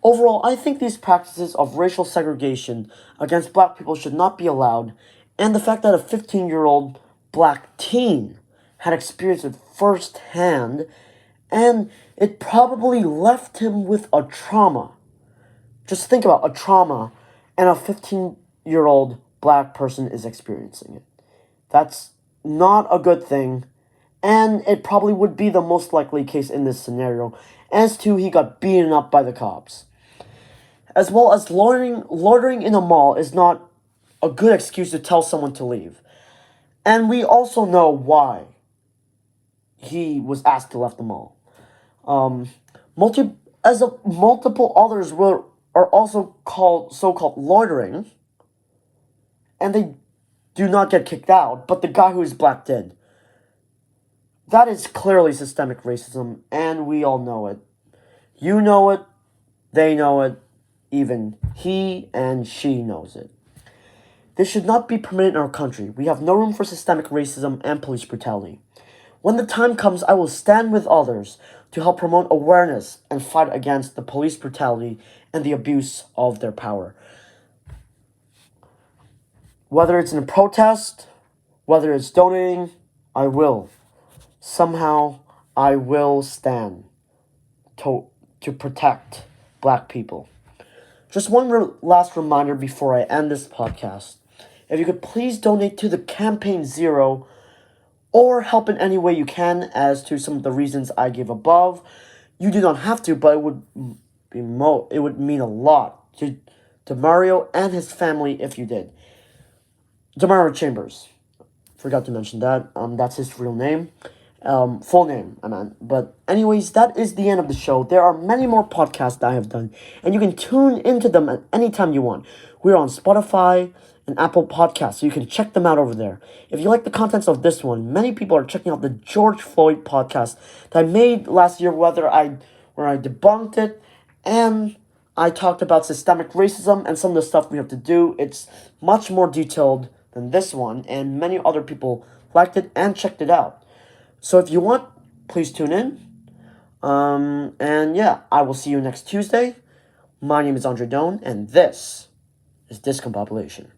Overall, I think these practices of racial segregation against black people should not be allowed, and the fact that a 15-year-old black teen had experienced it firsthand, and it probably left him with a trauma. Just think about a trauma, and a 15-year-old black person is experiencing it. That's not a good thing, and it probably would be the most likely case in this scenario, as to he got beaten up by the cops. As well as loitering in a mall is not a good excuse to tell someone to leave. And we also know why he was asked to leave the mall. Multiple others are also called so-called loitering, and they do not get kicked out, but the guy who is black did. That is clearly systemic racism, and we all know it. You know it, they know it, even he and she knows it. This should not be permitted in our country. We have no room for systemic racism and police brutality. When the time comes, I will stand with others to help promote awareness and fight against the police brutality and the abuse of their power. Whether it's in a protest, whether it's donating, I will. Somehow, I will stand to protect black people. Just one last reminder before I end this podcast. If you could please donate to the Campaign Zero or help in any way you can as to some of the reasons I gave above. You do not have to, but it would mean a lot to Demario and his family if you did. Demario Chambers. Forgot to mention that. That's his real name. Full name, I meant. But anyways, that is the end of the show. There are many more podcasts that I have done, and you can tune into them at any time you want. We're on Spotify and Apple Podcasts, so you can check them out over there. If you like the contents of this one, many people are checking out the George Floyd podcast that I made last year, where I debunked it, and I talked about systemic racism and some of the stuff we have to do. It's much more detailed than this one, and many other people liked it and checked it out. So if you want, please tune in. And yeah, I will see you next Tuesday. My name is Andre Doan, and this is Discombobulation.